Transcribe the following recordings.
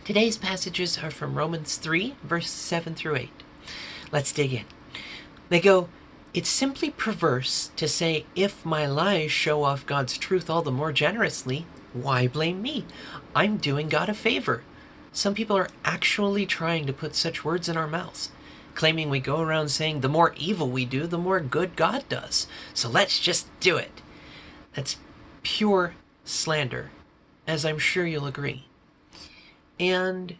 Today's passages are from Romans 3, verses 7 through 8. Let's dig in. They go, "It's simply perverse to say, if my lies show off God's truth all the more generously, why blame me? I'm doing God a favor." Some people are actually trying to put such words in our mouths, claiming we go around saying the more evil we do, the more good God does. So let's just do it. That's pure slander, as I'm sure you'll agree. And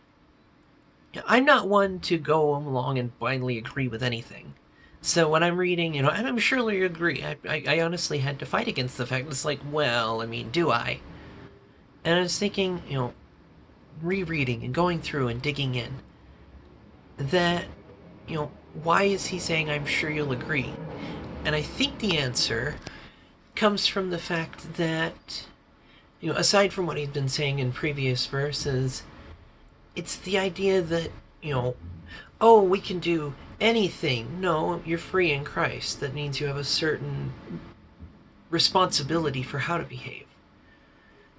I'm not one to go along and blindly agree with anything. So when I'm reading, and I'm sure you agree, I honestly had to fight against the fact it's like, well, do I? And I was thinking, rereading and going through and digging in, that, why is he saying I'm sure you'll agree? And I think the answer comes from the fact that, aside from what he's been saying in previous verses, it's the idea that, oh, we can do anything. No, you're free in Christ. That means you have a certain responsibility for how to behave.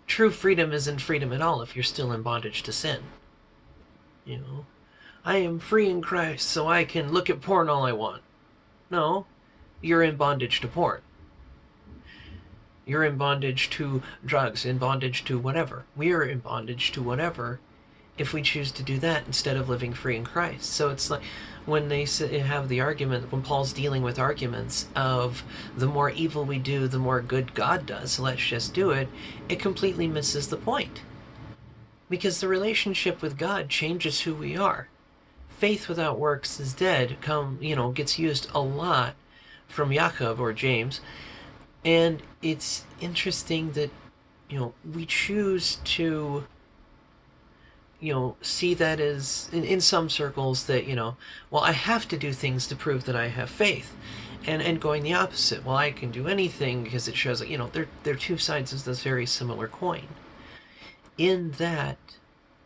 True freedom isn't freedom at all if you're still in bondage to sin. I am free in Christ so I can look at porn all I want. No, you're in bondage to porn. You're in bondage to drugs, in bondage to whatever. We are in bondage to whatever if we choose to do that instead of living free in Christ. So it's like when they have the argument, when Paul's dealing with arguments of the more evil we do, the more good God does, so let's just do it, it completely misses the point. Because the relationship with God changes who we are. Faith without works is dead, gets used a lot from Jacob or James. And it's interesting that, we choose to see that as, in some circles, that, well, I have to do things to prove that I have faith. And going the opposite. Well, I can do anything because it shows that, they're two sides of this very similar coin. In that,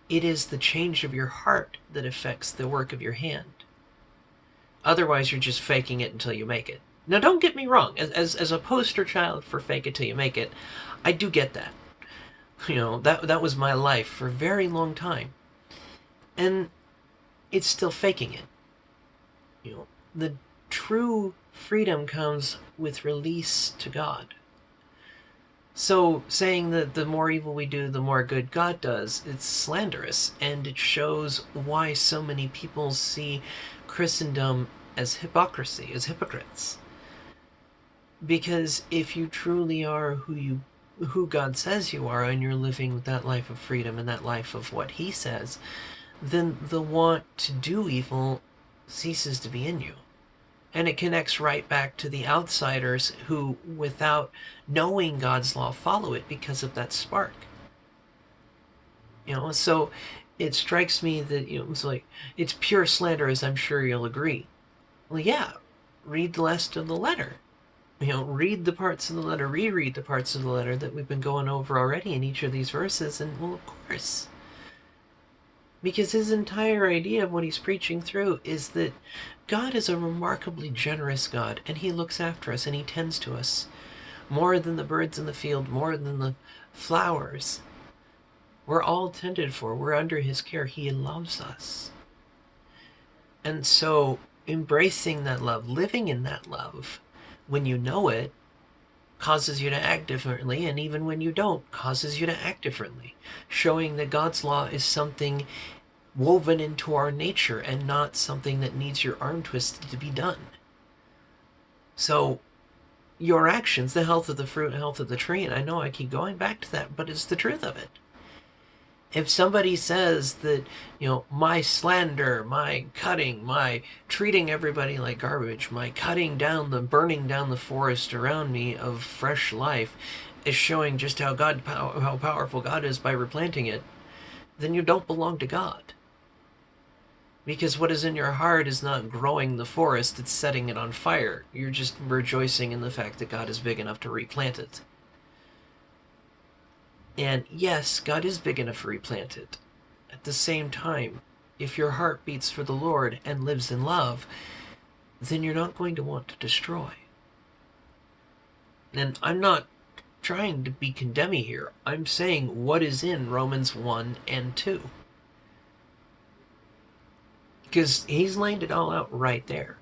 it is the change of your heart that affects the work of your hand. Otherwise, you're just faking it until you make it. Now, don't get me wrong. As a poster child for fake it till you make it, I do get that. That was my life for a very long time. And it's still faking it. The true freedom comes with release to God. So saying that the more evil we do, the more good God does, it's slanderous, and it shows why so many people see Christendom as hypocrisy, as hypocrites. Because if you truly are who God says you are, and you're living that life of freedom and that life of what he says, then the want to do evil ceases to be in you. And it connects right back to the outsiders who, without knowing God's law, follow it because of that spark. So it strikes me that, it's like, it's pure slander, as I'm sure you'll agree. Well, yeah, read the rest of the letter. Read the parts of the letter, reread the parts of the letter that we've been going over already in each of these verses, and, well, of course. Because his entire idea of what he's preaching through is that God is a remarkably generous God, and he looks after us, and he tends to us. More than the birds in the field, more than the flowers. We're all tended for. We're under his care. He loves us. And so, embracing that love, living in that love, when you know it, causes you to act differently, and even when you don't, causes you to act differently, showing that God's law is something woven into our nature and not something that needs your arm twisted to be done. So your actions, the health of the fruit, health of the tree, and I know I keep going back to that, but it's the truth of it. If somebody says that, my slander, my cutting, my treating everybody like garbage, my burning down the forest around me of fresh life is showing just how powerful God is by replanting it, then you don't belong to God. Because what is in your heart is not growing the forest, it's setting it on fire. You're just rejoicing in the fact that God is big enough to replant it. And yes, God is big enough to replant it. At the same time, if your heart beats for the Lord and lives in love, then you're not going to want to destroy. And I'm not trying to be condemning here. I'm saying what is in Romans 1 and 2. Because he's laid it all out right there.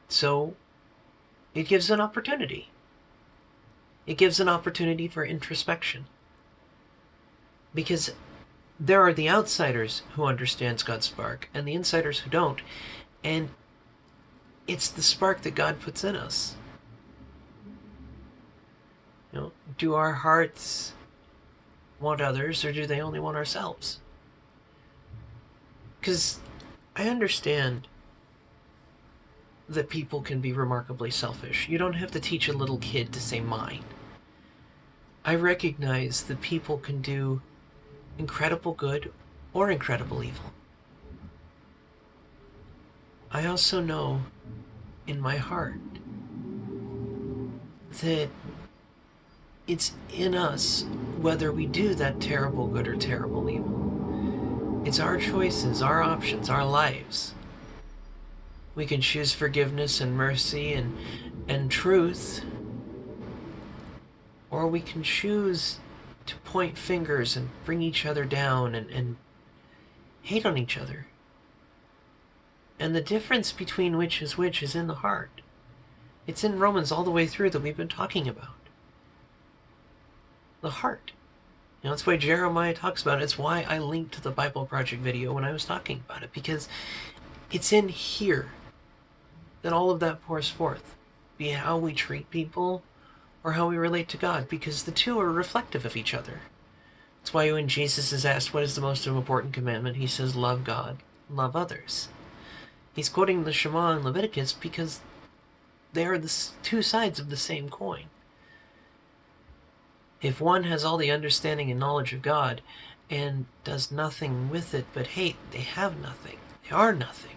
So it gives an opportunity. It gives an opportunity for introspection. Because there are the outsiders who understands God's spark and the insiders who don't. And it's the spark that God puts in us. Do our hearts want others, or do they only want ourselves? Because I understand that people can be remarkably selfish. You don't have to teach a little kid to say mine. I recognize that people can do incredible good or incredible evil. I also know in my heart that it's in us whether we do that terrible good or terrible evil. It's our choices, our options, our lives. We can choose forgiveness and mercy and truth, or we can choose to point fingers and bring each other down and hate on each other. And the difference between which is in the heart. It's in Romans all the way through that we've been talking about. The heart. That's why Jeremiah talks about it. It's why I linked to the Bible Project video when I was talking about it, because it's in here that all of that pours forth. Be it how we treat people or how we relate to God, because the two are reflective of each other. That's why when Jesus is asked what is the most important commandment, he says, love God, love others. He's quoting the Shema in Leviticus because they are the two sides of the same coin. If one has all the understanding and knowledge of God and does nothing with it but hate, they have nothing. They are nothing.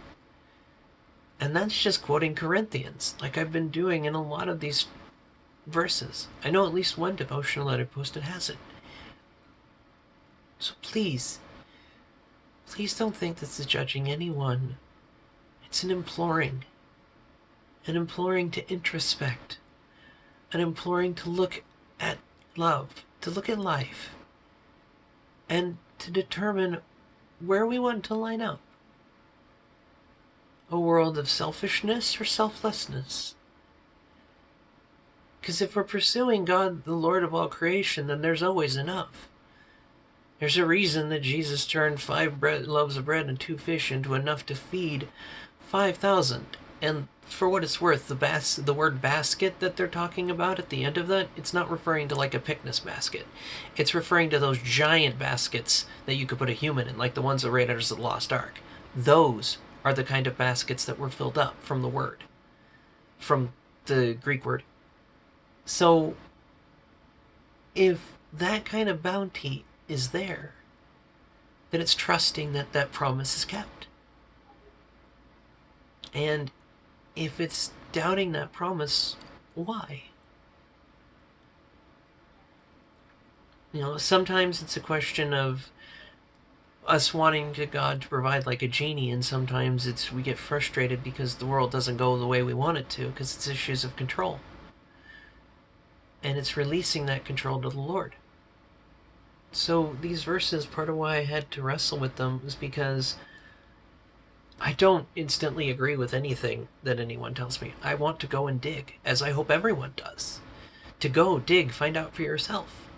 And that's just quoting Corinthians, like I've been doing in a lot of these verses. I know at least one devotional that I posted has it. So please don't think this is judging anyone. It's an imploring to introspect, an imploring to look at love, to look at life, and to determine where we want to line up. A world of selfishness or selflessness? Because if we're pursuing God, the Lord of all creation, then there's always enough. There's a reason that Jesus turned 5 loaves of bread and 2 fish into enough to feed 5,000. And for what it's worth, the word basket that they're talking about at the end of that, it's not referring to like a picnic basket. It's referring to those giant baskets that you could put a human in, like the ones that Raiders of the Lost Ark. Those are the kind of baskets that were filled up from the word, from the Greek word. So if that kind of bounty is there, then it's trusting that that promise is kept. And if it's doubting that promise, why? Sometimes it's a question of us wanting God to provide like a genie, and sometimes we get frustrated because the world doesn't go the way we want it to, because it's issues of control. And it's releasing that control to the Lord. So these verses, part of why I had to wrestle with them is because I don't instantly agree with anything that anyone tells me. I want to go and dig, as I hope everyone does. To go, dig, find out for yourself.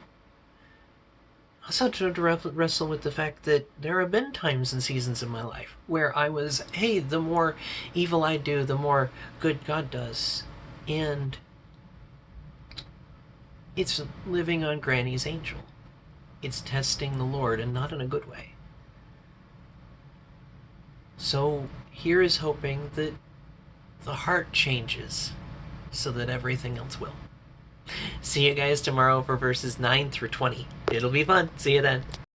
I also had to wrestle with the fact that there have been times and seasons in my life where I was, hey, the more evil I do, the more good God does. And it's living on Granny's angel. It's testing the Lord, and not in a good way. So here is hoping that the heart changes so that everything else will. See you guys tomorrow for verses 9 through 20. It'll be fun. See you then.